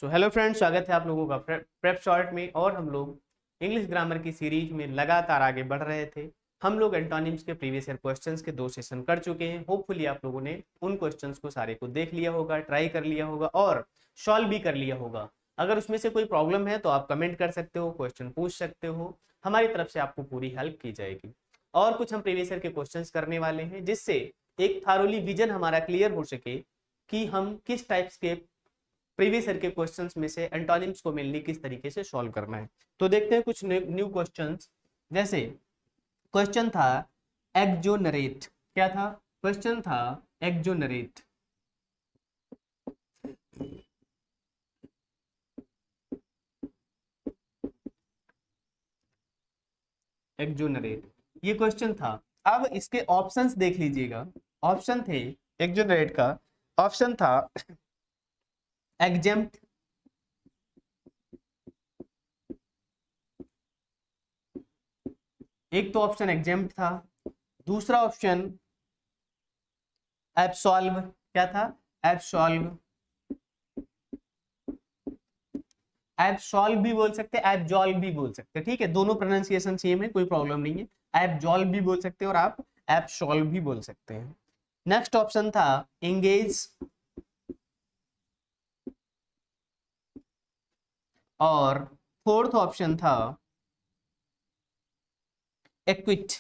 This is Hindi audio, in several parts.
सो हेलो फ्रेंड्स, स्वागत है आप लोगों का प्रेप शॉर्ट में। और हम लोग इंग्लिश ग्रामर की सीरीज में लगातार आगे बढ़ रहे थे। हम लोग एंटोनिम्स के प्रीवियस ईयर क्वेश्चंस के 2 सेशन कर चुके हैं। होपफुली आप लोगों ने उन क्वेश्चंस को सारे को देख लिया होगा, ट्राई कर लिया होगा और सॉल्व भी कर लिया होगा। अगर उसमें से कोई प्रॉब्लम है तो आप कमेंट कर सकते हो, क्वेश्चन पूछ सकते हो, हमारी तरफ से आपको पूरी हेल्प की जाएगी। और कुछ हम प्रीवियस ईयर के क्वेश्चंस करने वाले हैं जिससे एक थारोली विजन हमारा क्लियर हो सके कि हम किस टाइप्स के प्रीवियस ईयर के क्वेश्चंस में से एंटोनिम्स को मेनली किस तरीके से सॉल्व करना है। तो देखते हैं कुछ न्यू क्वेश्चंस। जैसे क्वेश्चन था एक्सोनरेट। क्या था? क्वेश्चन था एक्सोनरेट। एक्सोनरेट ये क्वेश्चन था। अब इसके ऑप्शंस देख लीजिएगा। ऑप्शन थे एक्सोनरेट का, ऑप्शन था एग्जेम्प्ट, एक तो ऑप्शन एग्जेम्प्ट था, दूसरा ऑप्शन एब्सॉल्व। क्या था? एब्सॉल्व। एब्सॉल्व भी बोल सकते हैं, एब्जॉल्व भी बोल सकते हैं, ठीक है, दोनों प्रोनाउंसिएशन सेम है, कोई प्रॉब्लम नहीं है। एब्जॉल्व भी बोल सकते हैं और आप एब्सॉल्व भी बोल सकते हैं। नेक्स्ट ऑप्शन था एंगेज और फोर्थ ऑप्शन था एक्विट।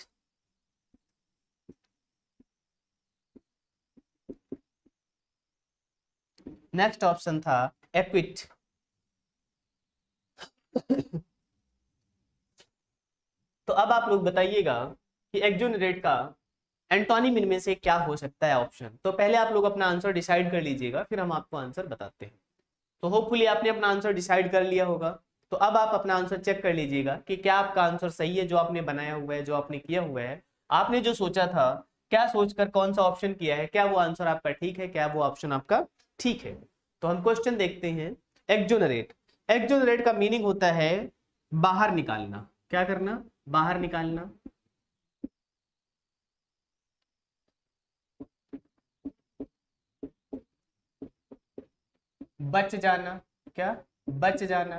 नेक्स्ट ऑप्शन था एक्विट। तो अब आप लोग बताइएगा कि एक्सोनरेट का एंटोनिम इनमें से क्या हो सकता है ऑप्शन। तो पहले आप लोग अपना आंसर डिसाइड कर लीजिएगा, फिर हम आपको आंसर बताते हैं। तो होपफुली आपने अपना आंसर डिसाइड कर लिया होगा। तो अब आप अपना आंसर चेक कर लीजिएगा कि क्या आपका आंसर सही है, जो आपने बनाया हुआ है, जो आपने किया हुआ है। आपने जो सोचा था, क्या सोचकर कौन सा ऑप्शन किया है, क्या वो आंसर आपका ठीक है, क्या वो ऑप्शन आपका ठीक है। तो हम क्वेश्चन देखते हैं। एक्सोनरेट, एक्सोनरेट का मीनिंग होता है बाहर निकालना। क्या करना? बाहर निकालना। बच जाना। क्या? बच जाना,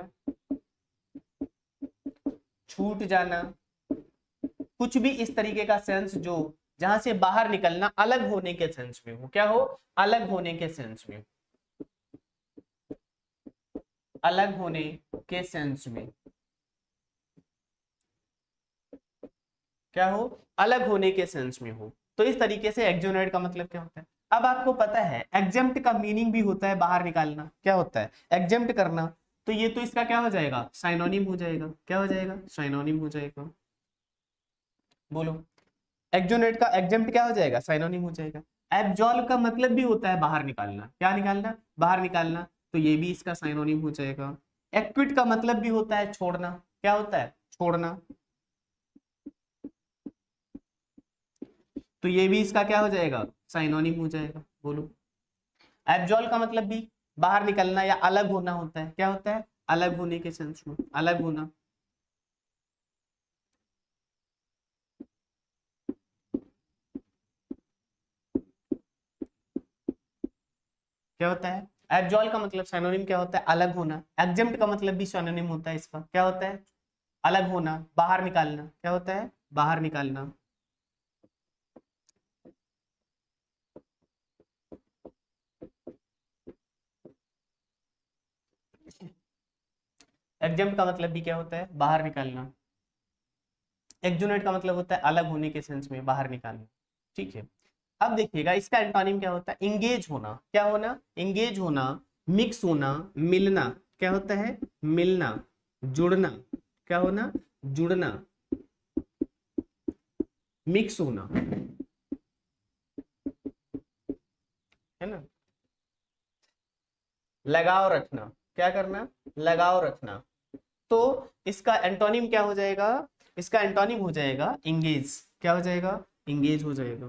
छूट जाना, कुछ भी इस तरीके का सेंस जो जहां से बाहर निकलना, अलग होने के सेंस में हो। क्या हो? अलग होने के सेंस में, अलग होने के सेंस में। क्या हो? अलग होने के सेंस में हो। तो इस तरीके से एक्सोनरेट का मतलब क्या होता है। अब आपको पता है एग्जेम्प्ट का मीनिंग भी होता है बाहर निकालना। क्या होता है? एग्जेम्प्ट करना। तो ये तो इसका क्या हो जाएगा? साइनोनिम हो जाएगा। क्या हो जाएगा? साइनोनिम हो जाएगा। बोलो, एक्सोनेट का एग्जेम्प्ट क्या हो जाएगा? साइनोनिम हो जाएगा। एब्जॉल्व का मतलब भी होता है बाहर निकालना। क्या निकालना? बाहर निकालना। तो ये भी इसका साइनोनिम हो जाएगा। एक्विट का मतलब भी होता है छोड़ना। क्या होता है? छोड़ना। तो ये भी इसका क्या हो जाएगा? साइनोनिम हो जाएगा। बोलो, एब्जॉल्व का मतलब भी बाहर निकलना या अलग होना होता है। क्या होता है? अलग होने के सेंस में, अलग होना। क्या होता है? एब्जॉल्व का मतलब साइनोनिम क्या होता है? अलग होना। एग्जेम्प्ट का मतलब भी साइनोनिम होता है इसका। क्या होता है? अलग होना, बाहर निकालना। क्या होता है? बाहर निकालना। एग्जेम्प्ट का मतलब भी क्या होता है? बाहर निकालना। एक्सोनेट का मतलब होता है अलग होने के सेंस में, बाहर निकालना। ठीक है। अब देखिएगा इसका एंटोनिम क्या होता है? इंगेज होना। क्या होना? इंगेज होना, मिक्स होना, मिलना। क्या होता है? मिलना, जुड़ना। क्या होना? जुड़ना, मिक्स होना, है ना। लगाव रखना। क्या करना? लगाव रखना। तो इसका एंटोनिम क्या हो जाएगा? इसका एंटोनिम हो जाएगा इंगेज। क्या हो जाएगा? इंगेज हो जाएगा।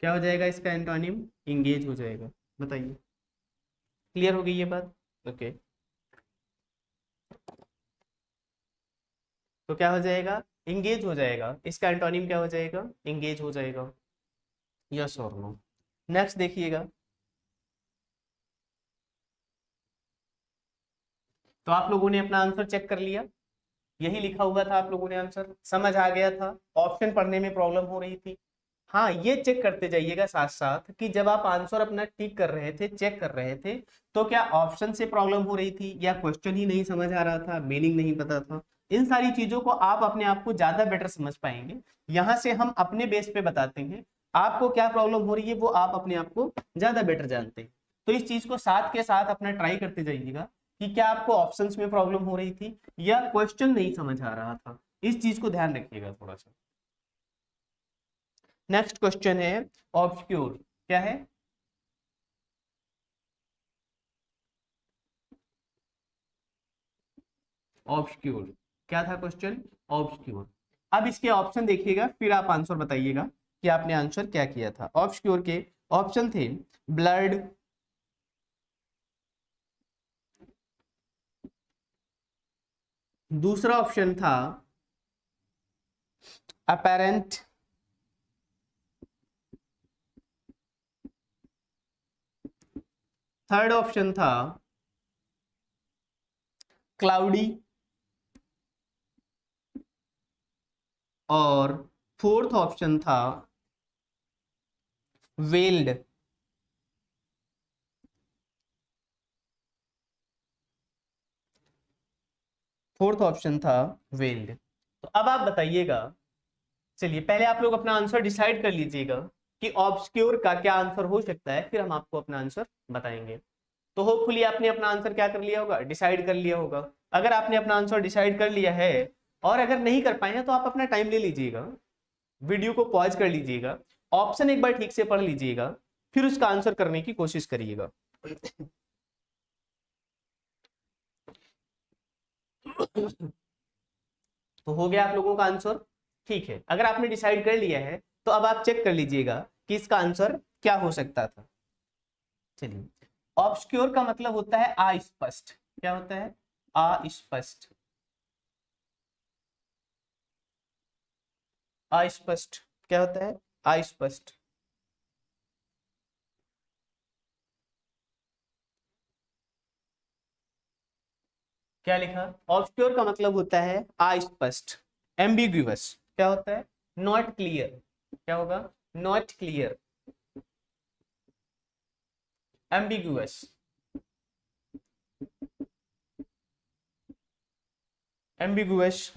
क्या हो जाएगा इसका एंटोनिम? इंगेज हो जाएगा। बताइए, क्लियर हो गई ये बात? ओके। तो क्या हो जाएगा? इंगेज हो जाएगा। इसका एंटोनिम क्या हो जाएगा? इंगेज हो जाएगा। यस और नो। नेक्स्ट देखिएगा। तो आप लोगों ने अपना आंसर चेक कर लिया, यही लिखा हुआ था, आप लोगों ने आंसर समझ आ गया था, ऑप्शन पढ़ने में प्रॉब्लम हो रही थी। हाँ, ये चेक करते जाइएगा साथ साथ कि जब आप आंसर अपना टिक कर रहे थे, चेक कर रहे थे, तो क्या ऑप्शन से प्रॉब्लम हो रही थी या क्वेश्चन ही नहीं समझ आ रहा था, मीनिंग नहीं पता था। इन सारी चीजों को आप अपने आप को ज्यादा बेटर समझ पाएंगे। यहाँ से हम अपने बेस पे बताते हैं, आपको क्या प्रॉब्लम हो रही है वो आप अपने आप को ज्यादा बेटर जानते हैं। तो इस चीज को साथ के साथ अपना ट्राई करते जाइएगा कि क्या आपको ऑप्शंस में प्रॉब्लम हो रही थी या क्वेश्चन नहीं समझ आ रहा था। इस चीज को ध्यान रखिएगा थोड़ा सा। नेक्स्ट क्वेश्चन है ऑब्सक्योर। क्या है? ऑब्सक्योर। क्या था क्वेश्चन? ऑब्सक्योर। अब इसके ऑप्शन देखिएगा, फिर आप आंसर बताइएगा कि आपने आंसर क्या किया था। ऑब्सक्योर के ऑप्शन थे ब्लड, दूसरा ऑप्शन था अपेरेंट, थर्ड ऑप्शन था क्लाउडी, और फोर्थ ऑप्शन था वेल्ड। फोर्थ ऑप्शन था वेल्ड। तो अब आप बताइएगा, चलिए पहले आप लोग अपना आंसर डिसाइड कर लीजिएगा कि ऑब्सक्योर का क्या आंसर हो सकता है, फिर हम आपको अपना आंसर बताएंगे। तो होपफुली आपने अपना आंसर क्या कर लिया होगा, डिसाइड कर लिया होगा। अगर आपने अपना आंसर डिसाइड कर लिया है और अगर नहीं कर पाए हैं तो आप अपना टाइम ले लीजिएगा, वीडियो को पॉज कर लीजिएगा, ऑप्शन एक बार ठीक से पढ़ लीजिएगा, फिर उसका आंसर करने की कोशिश करिएगा। तो हो गया आप लोगों का आंसर? ठीक है, अगर आपने डिसाइड कर लिया है तो अब आप चेक कर लीजिएगा कि इसका आंसर क्या हो सकता था। चलिए, ऑब्सक्योर का मतलब होता है अस्पष्ट। क्या होता है? अस्पष्ट। अस्पष्ट क्या होता है? अस्पष्ट। क्या लिखा? ऑब्सक्योर का मतलब होता है अस्पष्ट, एम्बिग्यूअस। क्या होता है? Not clear. क्या होगा? नॉट क्लियर, एम्बिग्यूअस, एम्बिग्यूअस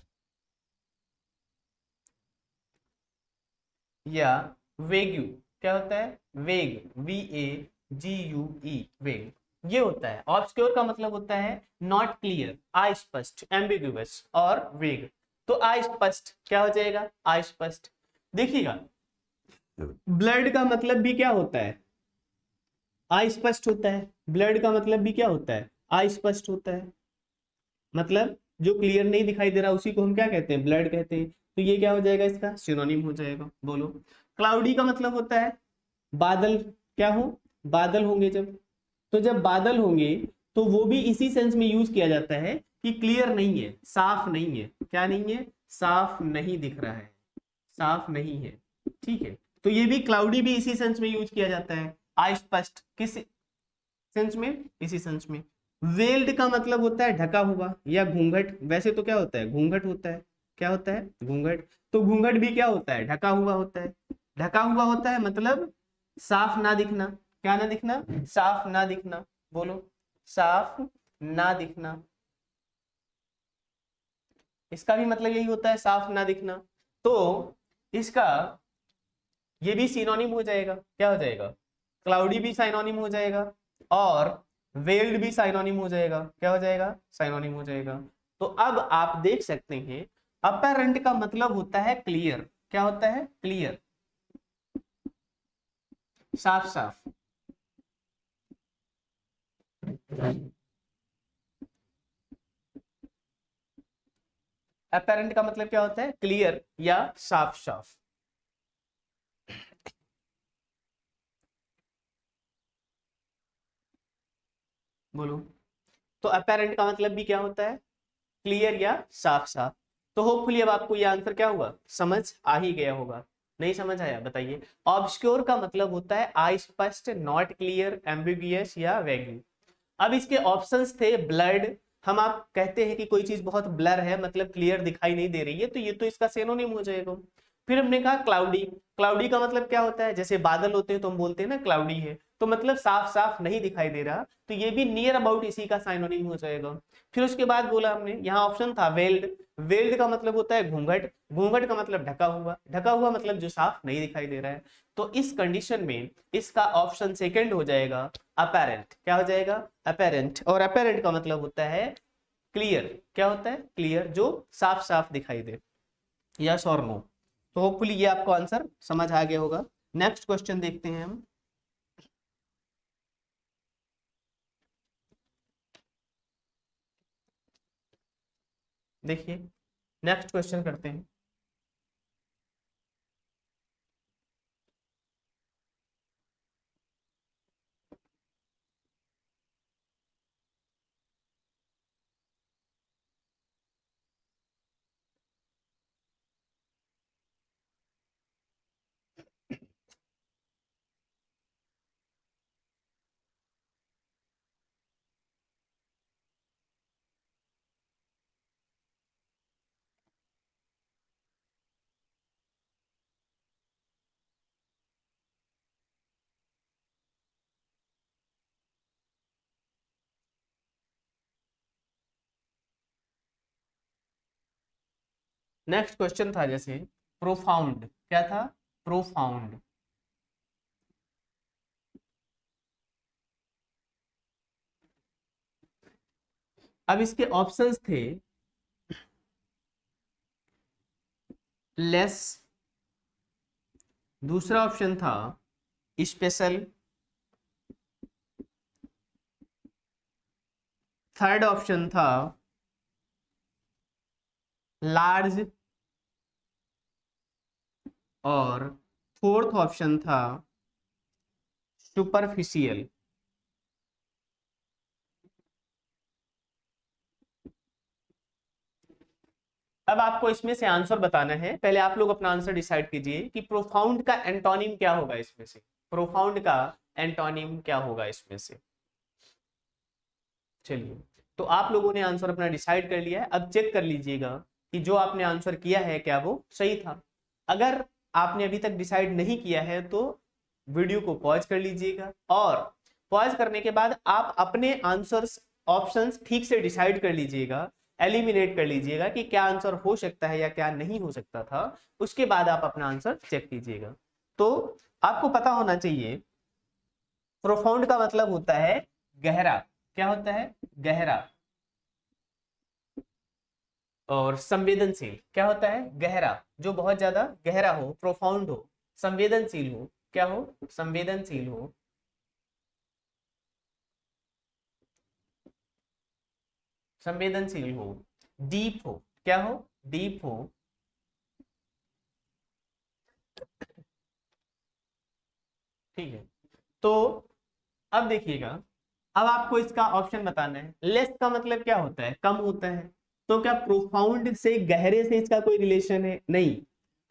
या वेग्यू। क्या होता है? वेग, VAGUE, वेग, ये होता है। ऑब्सक्योर का मतलब होता है नॉट क्लियर, अस्पष्ट, एम्बिग्यूअस और वेग। तो अस्पष्ट क्या हो जाएगा? अस्पष्ट। देखिएगा, ब्लड का मतलब भी क्या होता है? अस्पष्ट होता है। ब्लड का मतलब भी क्या होता है? अस्पष्ट होता है। मतलब जो क्लियर नहीं दिखाई दे रहा उसी को हम क्या कहते हैं? ब्लड कहते हैं। तो ये क्या हो जाएगा? इसका सिनोनिम हो जाएगा। बोलो। क्लाउडी का मतलब होता है बादल। क्या हो? बादल होंगे जब, तो जब बादल होंगे तो वो भी इसी सेंस में यूज किया जाता है कि क्लियर नहीं है, साफ नहीं है। क्या नहीं है? साफ नहीं दिख रहा है, साफ नहीं है। ठीक है, तो ये भी क्लाउडी भी इसी सेंस में यूज किया जाता है। अस्पष्ट किस सेंस में? इसी सेंस में। वेल्ड का मतलब होता है ढका हुआ या घूंघट। वैसे तो क्या होता है? घूंघट होता है। क्या होता है? घूंघट। तो घूंघट भी क्या होता है? ढका हुआ होता है। ढका हुआ होता है मतलब साफ ना दिखना। क्या ना दिखना? साफ ना दिखना। बोलो, साफ ना दिखना। इसका भी मतलब यही होता है, साफ ना दिखना। तो इसका ये भी सिनोनिम हो जाएगा। क्या हो जाएगा? क्लाउडी भी साइनोनिम हो जाएगा और वेल्ड भी साइनोनिम हो जाएगा। क्या हो जाएगा? साइनोनिम हो जाएगा। तो अब आप देख सकते हैं, अपेरेंट का मतलब होता है क्लियर। क्या होता है? क्लियर, साफ साफ। अपेरेंट का मतलब क्या होता है? क्लियर या साफ साफ। बोलो। तो अपेरेंट का मतलब भी क्या होता है? क्लियर या साफ साफ। तो होपफुली अब आपको ये आंसर क्या हुआ, समझ आ ही गया होगा। नहीं समझ आया? बताइए। ऑब्सक्योर का मतलब होता है अस्पष्ट, नॉट क्लियर, एम्बिगियस या वैग्यू। अब इसके ऑप्शंस थे ब्लड, हम आप कहते हैं कि कोई चीज बहुत ब्लर है, मतलब क्लियर दिखाई नहीं दे रही है, तो ये तो इसका सिनोनिम हो जाएगा। फिर हमने कहा क्लाउडी। क्लाउडी का मतलब क्या होता है, जैसे बादल होते हैं तो हम बोलते हैं ना क्लाउडी है, तो मतलब साफ साफ नहीं दिखाई दे रहा, तो ये भी नियर अबाउट इसी का सिनोनिम हो जाएगा। फिर उसके बाद बोला हमने, यहाँ ऑप्शन था वेल्ड। वेल्ड का मतलब होता है घूंघट। घूंघट का मतलब ढका हुआ। ढका हुआ मतलब जो साफ नहीं दिखाई दे रहा है। तो इस कंडीशन में इसका ऑप्शन सेकंड हो जाएगा अपेरेंट। क्या हो जाएगा, अपेरेंट। और अपेरेंट का मतलब होता है क्लियर। क्या होता है, क्लियर, जो साफ साफ दिखाई दे। यस और नो। तो होपफुली ये आपको आंसर समझ आ गया होगा। नेक्स्ट क्वेश्चन देखते हैं हम। देखिए नेक्स्ट क्वेश्चन करते हैं। नेक्स्ट क्वेश्चन था जैसे प्रोफाउंड। क्या था, प्रोफाउंड। अब इसके ऑप्शंस थे लेस, दूसरा ऑप्शन था स्पेशल, थर्ड ऑप्शन था लार्ज, और फोर्थ ऑप्शन था सुपरफिशियल। अब आपको इसमें से आंसर बताना है। पहले आप लोग अपना आंसर डिसाइड कीजिए कि प्रोफाउंड का एंटोनिम क्या होगा इसमें से। प्रोफाउंड का एंटोनिम क्या होगा इसमें से। चलिए, तो आप लोगों ने आंसर अपना डिसाइड कर लिया है। अब चेक कर लीजिएगा कि जो आपने आंसर किया है क्या वो सही था। अगर आपने अभी तक डिसाइड नहीं किया है तो वीडियो को पॉज कर लीजिएगा, और पॉज करने के बाद आप अपने आंसर्स ऑप्शंस ठीक से डिसाइड कर लीजिएगा, एलिमिनेट कर लीजिएगा कि क्या आंसर हो सकता है या क्या नहीं हो सकता था। उसके बाद आप अपना आंसर चेक कीजिएगा। तो आपको पता होना चाहिए प्रोफाउंड का मतलब होता है गहरा। क्या होता है, गहरा। और संवेदनशील, क्या होता है, गहरा, जो बहुत ज्यादा गहरा हो, प्रोफाउंड हो। संवेदनशील हो, क्या हो, संवेदनशील हो। संवेदनशील हो, डीप हो, क्या हो, डीप हो। ठीक है, तो अब देखिएगा, अब आपको इसका ऑप्शन बताना है। लेस का मतलब क्या होता है, कम होता है। तो क्या प्रोफाउंड से, गहरे से इसका कोई रिलेशन है, नहीं।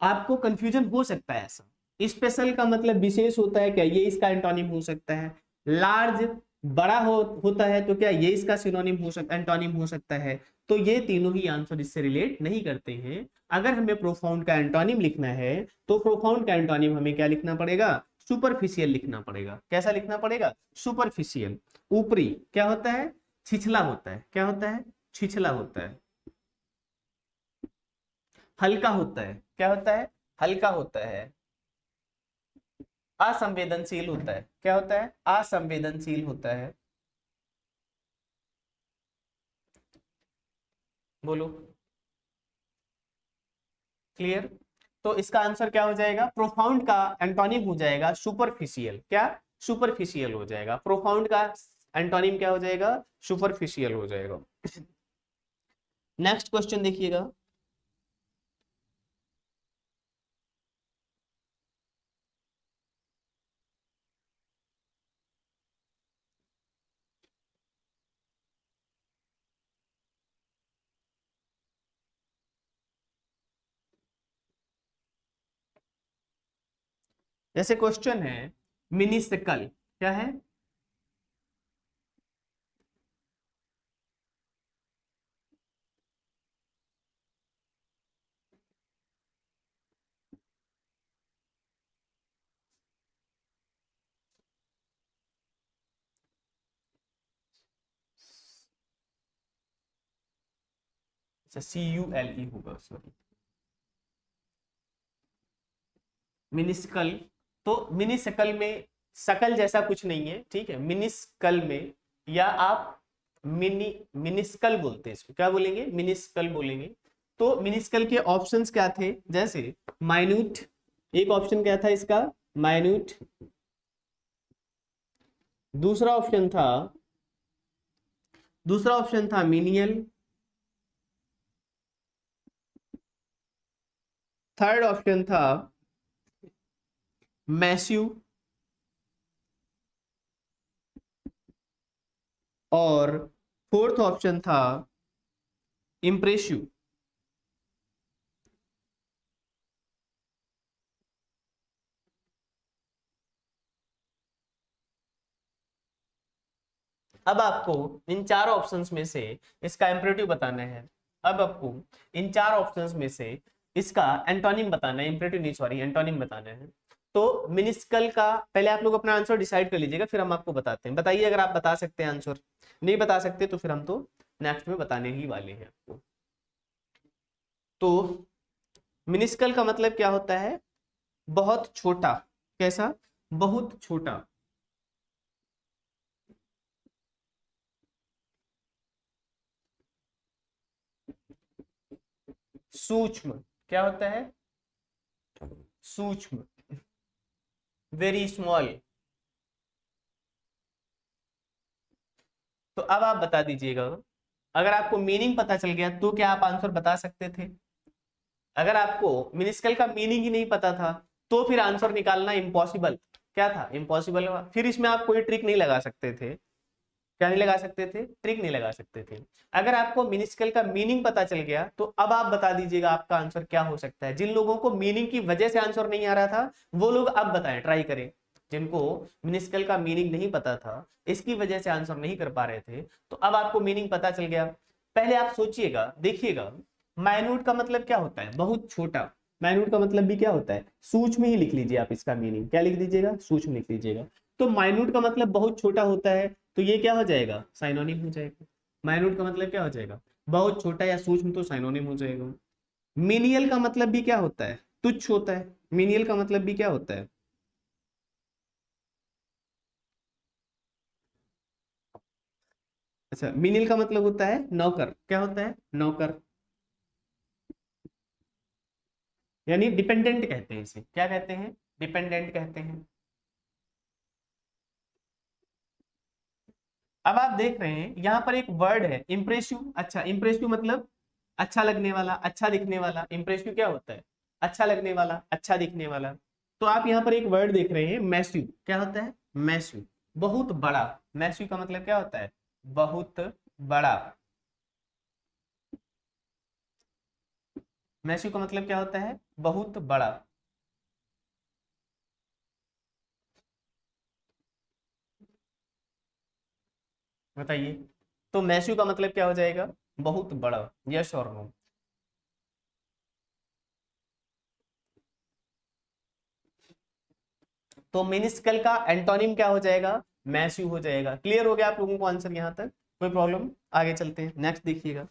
आपको कंफ्यूजन हो सकता है ऐसा। स्पेशल का मतलब विशेष होता है, क्या ये इसका एंटोनिम हो सकता है। लार्ज, बड़ा होता है, तो क्या ये इसका सिनोनिम हो सकता, एंटोनिम हो सकता है। तो ये तीनों ही आंसर इससे रिलेट नहीं करते हैं। अगर हमें प्रोफाउंड का एंटोनिम लिखना है तो प्रोफाउंड का एंटोनिम हमें क्या लिखना पड़ेगा, सुपरफिशियल लिखना पड़ेगा। कैसा लिखना पड़ेगा, सुपरफिशियल। ऊपरी, क्या होता है, छिछला होता है। क्या होता है, छिछला होता है। हल्का होता है, क्या होता है, हल्का होता है। असंवेदनशील होता है, क्या होता है, असंवेदनशील होता है। बोलो, क्लियर। तो इसका आंसर क्या हो जाएगा, प्रोफाउंड का एंटोनिम हो जाएगा सुपरफिशियल। क्या, सुपरफिशियल हो जाएगा। प्रोफाउंड का एंटोनिम क्या हो जाएगा, सुपरफिशियल हो जाएगा। नेक्स्ट क्वेश्चन देखिएगा। जैसे क्वेश्चन है मिनिस्कल। क्या है, अच्छा CULE होगा, सॉरी, मिनिस्कल। तो मिनिस्कल में सकल जैसा कुछ नहीं है, ठीक है, मिनिस्कल में, या आप मिनिस्कल बोलते हैं इसको, क्या बोलेंगे, मिनिस्कल बोलेंगे। तो मिनिस्कल के ऑप्शंस क्या थे, जैसे माइन्यूट, एक ऑप्शन क्या था इसका, माइन्यूट। दूसरा ऑप्शन था, मीनियल। थर्ड ऑप्शन था मैस्यू। और फोर्थ ऑप्शन था इम्प्रेसिव। अब आपको इन चार ऑप्शंस में से इसका इम्परेटिव बताना है। अब आपको इन चार ऑप्शंस में से इसका एंटोनिम बताना है, इम्परेटिव नहीं सॉरी, एंटोनिम बताना है। तो मिनिस्कल का पहले आप लोग अपना आंसर डिसाइड कर लीजिएगा, फिर हम आपको बताते हैं। बताइए अगर आप बता सकते हैं आंसर, नहीं बता सकते तो फिर हम तो नेक्स्ट में बताने ही वाले हैं आपको। तो मिनिस्कल का मतलब क्या होता है, बहुत छोटा। कैसा, बहुत छोटा। सूक्ष्म, क्या होता है, सूक्ष्म, वेरी स्मॉल। तो अब आप बता दीजिएगा, अगर आपको मीनिंग पता चल गया तो क्या आप आंसर बता सकते थे। अगर आपको मिनिस्कल का मीनिंग ही नहीं पता था तो फिर आंसर निकालना इम्पॉसिबल, क्या था, इम्पॉसिबल। फिर इसमें आप कोई ट्रिक नहीं लगा सकते थे, क्या नहीं लगा सकते थे, ट्रिक नहीं लगा सकते थे। अगर आपको मिनिस्कल का मीनिंग पता चल गया तो अब आप बता दीजिएगा आपका आंसर क्या हो सकता है। जिन लोगों को मीनिंग की वजह से आंसर नहीं आ रहा था वो लोग अब बताएं, ट्राई करें। जिनको मिनिस्कल का मीनिंग नहीं पता था, इसकी वजह से आंसर नहीं कर पा रहे थे, तो अब आपको मीनिंग पता चल गया। पहले आप सोचिएगा, देखिएगा, माइन्यूट का मतलब क्या होता है, बहुत छोटा। माइन्यूट का मतलब भी क्या होता है, सूक्ष्म ही लिख लीजिए आप, इसका मीनिंग क्या लिख दीजिएगा, सूक्ष्म लिख लीजिएगा। तो माइन्यूट का मतलब बहुत छोटा होता है, तो ये क्या हो जाएगा, साइनोनिम हो जाएगा। माइन्यूट का मतलब क्या हो जाएगा, बहुत छोटा या सूक्ष्म, तो साइनोनिम हो जाएगा। मिनियल का मतलब भी क्या होता है, तुच्छ होता है। मिनियल का मतलब भी क्या होता है, अच्छा, मिनियल का मतलब होता है नौकर, क्या होता है, नौकर, यानी डिपेंडेंट कहते हैं इसे, क्या कहते हैं, डिपेंडेंट कहते हैं। अब आप देख रहे हैं यहाँ पर एक वर्ड है इंप्रेसिव। अच्छा, इंप्रेसिव मतलब अच्छा लगने वाला, अच्छा दिखने वाला। इंप्रेसिव क्या होता है, अच्छा लगने वाला, अच्छा दिखने वाला। तो आप यहाँ पर एक वर्ड देख रहे हैं मैसिव, क्या होता है, मैसिव, बहुत बड़ा। मैसिव का मतलब क्या होता है, बहुत बड़ा। मैसिव का मतलब क्या होता है, बहुत बड़ा। बताइए, तो मैसिव का मतलब क्या हो जाएगा, बहुत बड़ा, यस और नो। तो मिनिस्कल का एंटोनिम क्या हो जाएगा, मैसिव हो जाएगा। क्लियर हो गया आप लोगों को आंसर यहाँ तक, कोई प्रॉब्लम, आगे चलते हैं, नेक्स्ट देखिएगा।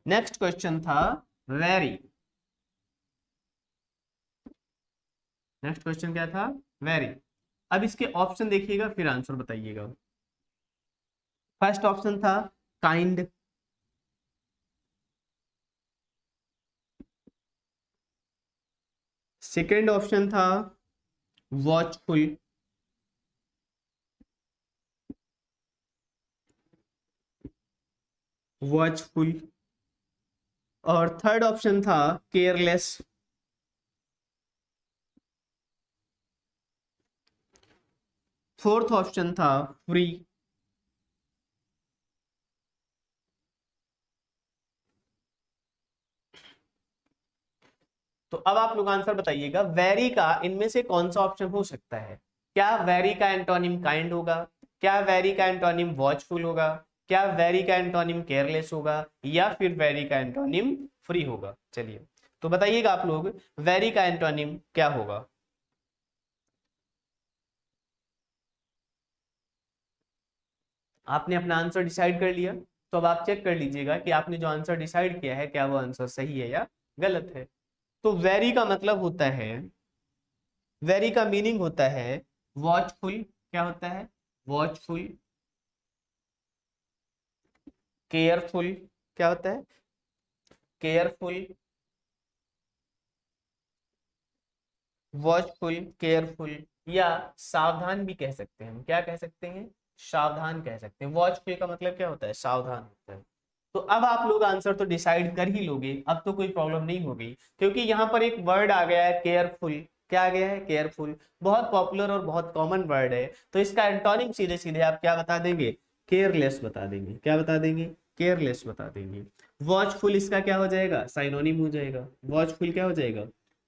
नेक्स्ट क्वेश्चन था वेरी। नेक्स्ट क्वेश्चन क्या था, वेरी। अब इसके ऑप्शन देखिएगा फिर आंसर बताइएगा। फर्स्ट ऑप्शन था काइंड। सेकेंड ऑप्शन था वॉचफुल। वॉचफुल। और थर्ड ऑप्शन था केयरलेस। फोर्थ ऑप्शन था फ्री। तो अब आप लोग आंसर बताइएगा, वेरी का इनमें से कौन सा ऑप्शन हो सकता है? क्या वेरी का एंटोनिम काइंड होगा? क्या वेरी का एंटोनिम वॉचफुल होगा? क्या वेरी का एंटोनिम केयरलेस होगा? या फिर वेरी का एंटोनिम फ्री होगा? चलिए तो बताइएगा आप लोग, वेरी का एंटोनिम क्या होगा? आपने अपना आंसर डिसाइड कर लिया, तो अब आप चेक कर लीजिएगा कि आपने जो आंसर डिसाइड किया है क्या वो आंसर सही है या गलत है। तो वेरी का मतलब होता है, वेरी का मीनिंग होता है वॉचफुल। क्या होता है? Watchful, careful. क्या होता है? केयरफुल, वॉचफुल, केयरफुल, या सावधान भी कह सकते हैं हम। क्या कह सकते हैं? सावधान कह सकते हैं। वॉचफुल का मतलब क्या होता है? सावधान होता है। तो अब आप लोग आंसर तो डिसाइड कर ही लोगे, अब तो कोई प्रॉब्लम नहीं होगी, क्योंकि यहाँ पर एक वर्ड आ गया है केयरफुल। क्या आ गया है? केयरफुल। बहुत पॉपुलर और बहुत कॉमन वर्ड है, तो इसका एंटोनिम सीधे सीधे आप क्या बता देंगे? केयरलेस बता देंगे। क्या बता देंगे? केयरलेस बता देंगे। वॉचफुल इसका क्या हो जाएगा? साइनोनिम हो जाएगा। वॉचफुल क्या हो जाएगा?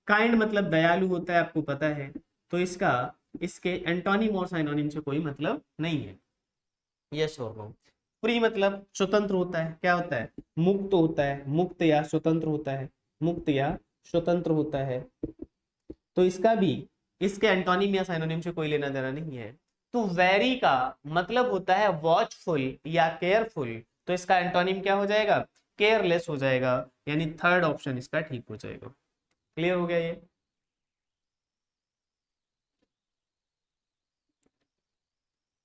काइंड मतलब दयालु होता है, आपको पता है, तो इसका इसके एंटोनिम और साइनोनिम से कोई मतलब नहीं है। यस और नो। फ्री मतलब स्वतंत्र होता है। क्या होता है? मुक्त होता है, मुक्त या स्वतंत्र होता है, मुक्त या स्वतंत्र होता है। तो इसका भी इसके एंटोनिम या साइनोनिम से कोई लेना देना नहीं है। तो वेरी का मतलब होता है वॉचफुल या केयरफुल, तो इसका एंटोनिम क्या हो जाएगा? केयरलेस हो जाएगा। यानी थर्ड ऑप्शन इसका ठीक हो जाएगा। क्लियर हो गया ये?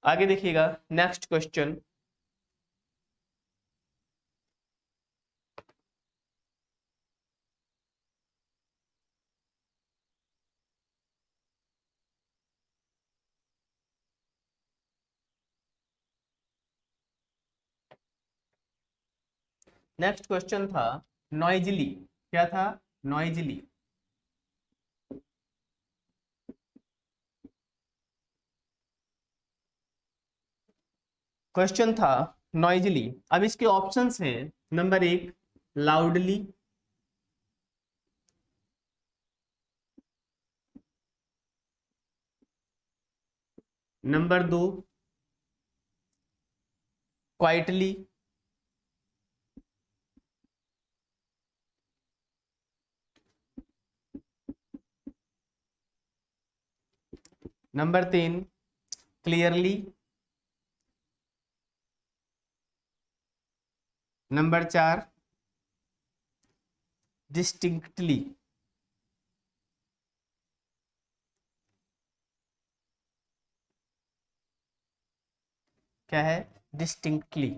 आगे देखिएगा, नेक्स्ट क्वेश्चन। नेक्स्ट क्वेश्चन था नॉइजली। क्या था? नॉइजली। क्वेश्चन था नॉइजली। अब इसके ऑप्शंस हैं, नंबर एक लाउडली, नंबर दो क्वाइटली, नंबर तीन क्लियरली, नंबर चार डिस्टिंक्टली। क्या है? डिस्टिंक्टली।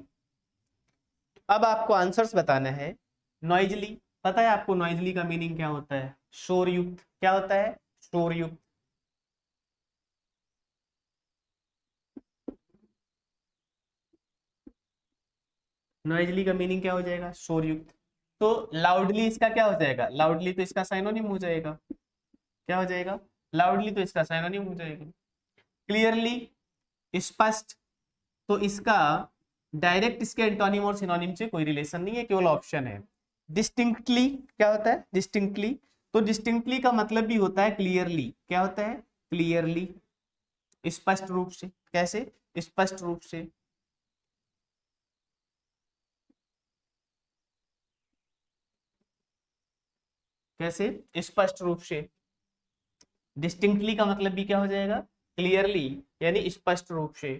अब आपको आंसर्स बताना है। नॉइजली, पता है आपको नॉइजली का मीनिंग क्या होता है? शोरयुक्त। क्या होता है? शोरयुक्त। नॉइजली का मीनिंग क्या हो जाएगा? शोरयुक्त। तो लाउडली इसका क्या हो जाएगा? लाउडली तो इसका साइनोनिम हो जाएगा। क्या हो जाएगा? लाउडली तो इसका साइनोनिम हो जाएगा। क्लियरली, स्पष्ट, तो इसका डायरेक्ट इसके एंटोनिम और सिनोनिम से कोई रिलेशन नहीं है, केवल ऑप्शन है। डिस्टिंक्टली, क्या होता है? डिस्टिंक्टली, तो डिस्टिंक्टली का मतलब भी होता है क्लियरली। क्या होता है? क्लियरली, स्पष्ट रूप से। कैसे? स्पष्ट रूप से। कैसे? स्पष्ट रूप से। डिस्टिंक्टली का मतलब भी क्या हो जाएगा? क्लियरली, यानी स्पष्ट रूप से।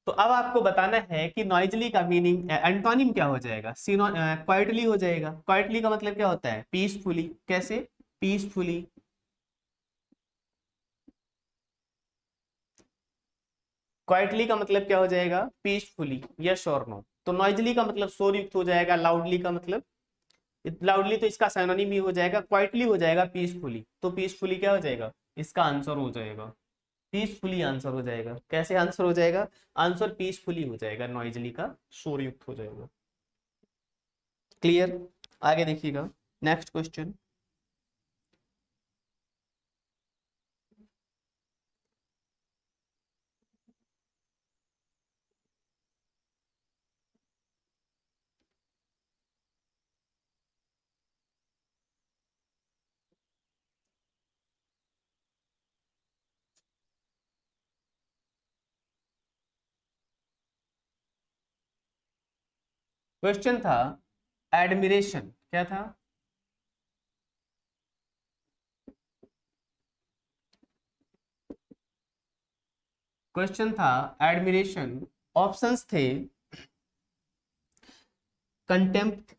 तो अब आपको बताना है कि नॉइजली का मीनिंग एंटोनिम क्या हो जाएगा? क्वाइटली हो जाएगा। क्वाइटली का मतलब क्या होता है? पीसफुली। कैसे? पीसफुली। क्वाइटली का मतलब क्या हो जाएगा? पीसफुली। यस और नो? तो नॉइजली का मतलब शोर युक्त हो जाएगा। लाउडली का मतलब, लाउडली तो इसका सिनोनिम ही हो जाएगा। क्वाइटली हो जाएगा पीसफुली। तो पीसफुली क्या हो जाएगा? इसका आंसर हो जाएगा पीसफुली। आंसर हो जाएगा। कैसे आंसर हो जाएगा? आंसर पीसफुली हो जाएगा, नॉइजली का शोर युक्त हो जाएगा। क्लियर? आगे देखिएगा, नेक्स्ट क्वेश्चन। क्वेश्चन था एडमिरेशन, क्या था? क्वेश्चन था एडमिरेशन, ऑप्शंस थे कंटेम्प्ट,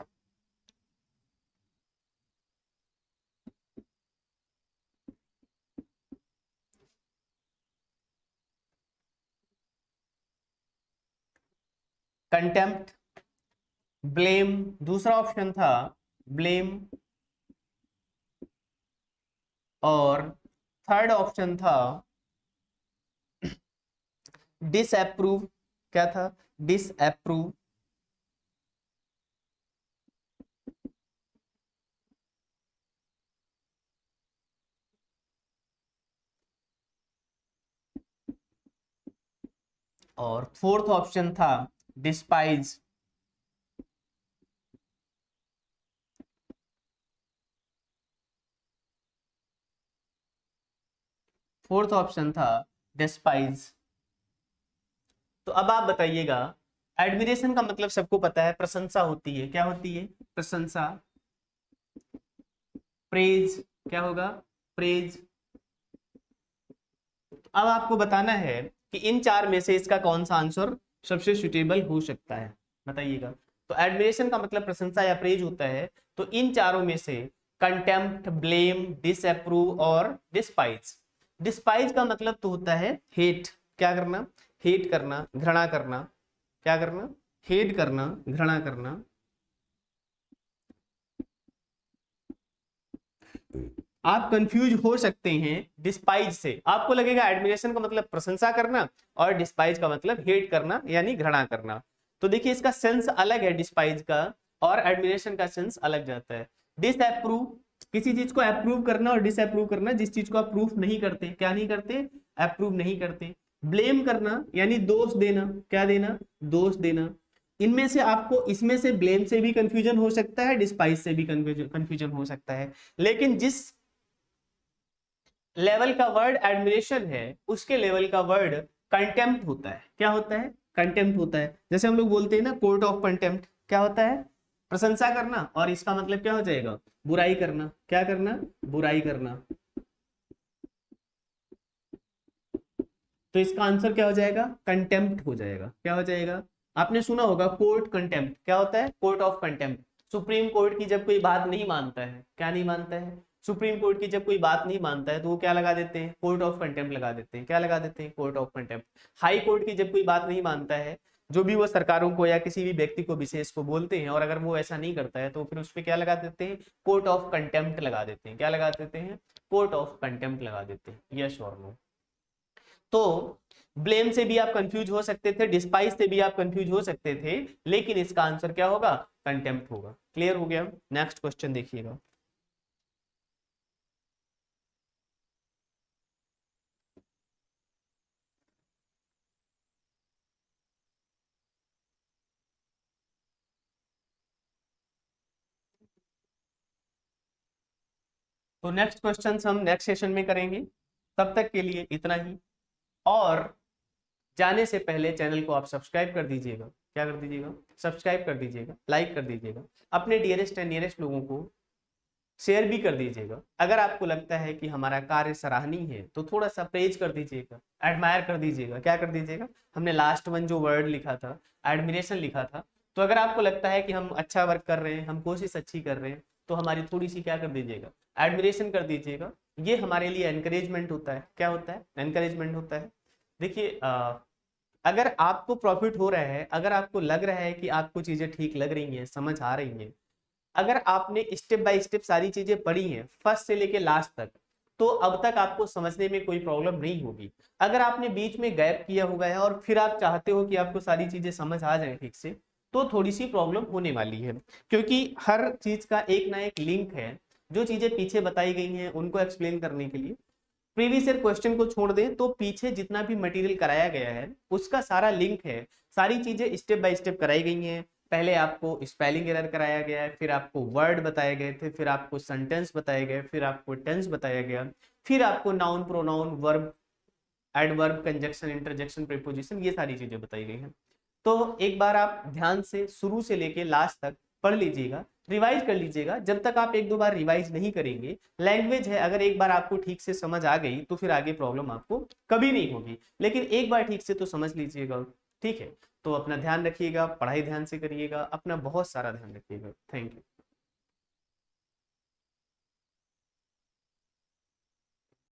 कंटेम्प्ट, ब्लेम, दूसरा ऑप्शन था ब्लेम, और थर्ड ऑप्शन था डिसअप्रूव, क्या था? डिसअप्रूव। और फोर्थ ऑप्शन था डिस्पाइज। फोर्थ ऑप्शन था डिस्पाइज। तो अब आप बताइएगा, एडमिरेशन का मतलब सबको पता है, प्रशंसा होती है, क्या होती है? प्रशंसा, प्रेज, क्या होगा? प्रेज। अब आपको बताना है कि इन चार में से इसका कौन सा आंसर सबसे सुटेबल हो सकता है, बताइएगा। तो एडमिरेशन का मतलब प्रशंसा या प्रेज होता है, तो इन चारों में से कंटेम्प्ट, ब्लेम, डिसअप्रूव और डिस्पाइज। डिस्पाइज का मतलब तो होता है हेट, क्या करना? हेट करना, घृणा करना, क्या करना? हेट करना, घृणा करना। आप कंफ्यूज हो सकते हैं डिस्पाइज से, आपको लगेगा एडमिरेशन का मतलब प्रशंसा करना और डिस्पाइज का मतलब हेट करना यानी घृणा करना। तो देखिए इसका सेंस अलग है डिस्पाइज का, और एडमिरेशन का सेंस अलग जाता है। डिसअप्रूव, किसी चीज को अप्रूव करना, और डिसअप्रूव करना जिस चीज को आप प्रूफ नहीं करते, क्या नहीं करते? अप्रूव नहीं करते। ब्लेम करना यानी दोष देना, क्या देना? दोष देना। इनमें से आपको, इसमें से ब्लेम से भी कंफ्यूजन हो सकता है, डिस्पाइज से भी कंफ्यूजन हो सकता है, लेकिन जिस लेवल का वर्ड एडमिरेशन है उसके लेवल का वर्ड कंटेम्प्ट होता है, क्या होता है? कंटेम्प्ट होता है। जैसे हम लोग बोलते हैं ना कोर्ट ऑफ कंटेम्प्ट, क्या होता है? प्रशंसा करना, और इसका मतलब क्या हो जाएगा? बुराई करना, क्या करना? बुराई करना। तो इसका आंसर क्या हो जाएगा? कंटेम्प्ट हो जाएगा, क्या हो जाएगा? आपने सुना होगा कोर्ट कंटेम्प्ट, क्या होता है? Court of contempt. Supreme court की जब कोई बात नहीं मानता है, क्या नहीं मानता है? सुप्रीम कोर्ट की जब कोई बात नहीं मानता है तो वो क्या लगा देते हैं? कोर्ट ऑफ कंटेम्प्ट लगा देते हैं, क्या लगा देते हैं? Court of contempt. High court की जब कोई बात नहीं मानता है, जो भी वो सरकारों को या किसी भी व्यक्ति को विशेष को बोलते हैं, और अगर वो ऐसा नहीं करता है तो फिर उस पर क्या लगा देते हैं? कोर्ट ऑफ कंटेम्प्ट लगा देते हैं, क्या लगा देते हैं? कोर्ट ऑफ कंटेम्प्ट लगा देते हैं। यस और नो? तो ब्लेम से भी आप कंफ्यूज हो सकते थे, डिस्पाइस से भी आप कंफ्यूज हो सकते थे, लेकिन इसका आंसर क्या होगा? कंटेम्प्ट होगा। क्लियर हो गया? नेक्स्ट क्वेश्चन देखिएगा। तो नेक्स्ट क्वेश्चन हम नेक्स्ट सेशन में करेंगे, तब तक के लिए इतना ही। और जाने से पहले चैनल को आप सब्सक्राइब कर दीजिएगा, क्या कर दीजिएगा? सब्सक्राइब कर दीजिएगा, लाइक कर दीजिएगा, अपने डियरेस्ट एंड नियरेस्ट लोगों को शेयर भी कर दीजिएगा। अगर आपको लगता है कि हमारा कार्य सराहनीय है तो थोड़ा सा प्रेज कर दीजिएगा, एडमायर कर दीजिएगा, क्या कर दीजिएगा? हमने लास्ट वन जो वर्ड लिखा था, एडमिरेशन लिखा था, तो अगर आपको लगता है कि हम अच्छा वर्क कर रहे हैं, हम कोशिश अच्छी कर रहे हैं, तो हमारी थोड़ी सी क्या कर दीजिएगा? एडमिरेशन कर दीजिएगा। ये हमारे लिए एनकरेजमेंट होता है, क्या होता है? एनकरेजमेंट होता है। देखिए अगर आपको प्रॉफिट हो रहा है, अगर आपको लग रहा है कि आपको चीजें ठीक लग रही हैं, समझ आ रही हैं, अगर आपने स्टेप बाय स्टेप सारी चीजें पढ़ी हैं फर्स्ट से लेके लास्ट तक, तो अब तक आपको समझने में कोई प्रॉब्लम नहीं होगी। अगर आपने बीच में गैप किया हुआ है और फिर आप चाहते हो कि आपको सारी चीजें समझ आ जाए ठीक से, तो थोड़ी सी प्रॉब्लम होने वाली है, क्योंकि हर चीज का एक ना एक लिंक है। जो चीजें पीछे बताई गई हैं उनको एक्सप्लेन करने के लिए, प्रीवियस ईयर क्वेश्चन को छोड़ दें तो पीछे जितना भी मटेरियल कराया गया है उसका सारा लिंक है, सारी चीजें स्टेप बाय स्टेप कराई गई हैं। पहले आपको स्पेलिंग एरर कराया गया है, फिर आपको वर्ड बताए गए थे, फिर आपको सेंटेंस बताए गए, फिर आपको टेंस बताया गया, फिर आपको noun, pronoun, verb, adverb, conjunction, interjection, preposition, ये सारी चीजें बताई गई हैं। तो एक बार आप ध्यान से शुरू से लेके लास्ट तक पढ़ लीजिएगा, रिवाइज कर लीजिएगा। जब तक आप एक दो बार रिवाइज नहीं करेंगे, लैंग्वेज है, अगर एक बार आपको ठीक से समझ आ गई तो फिर आगे प्रॉब्लम आपको कभी नहीं होगी, लेकिन एक बार ठीक से तो समझ लीजिएगा। ठीक है, तो अपना ध्यान रखिएगा, पढ़ाई ध्यान से करिएगा, अपना बहुत सारा ध्यान रखिएगा। Thank you.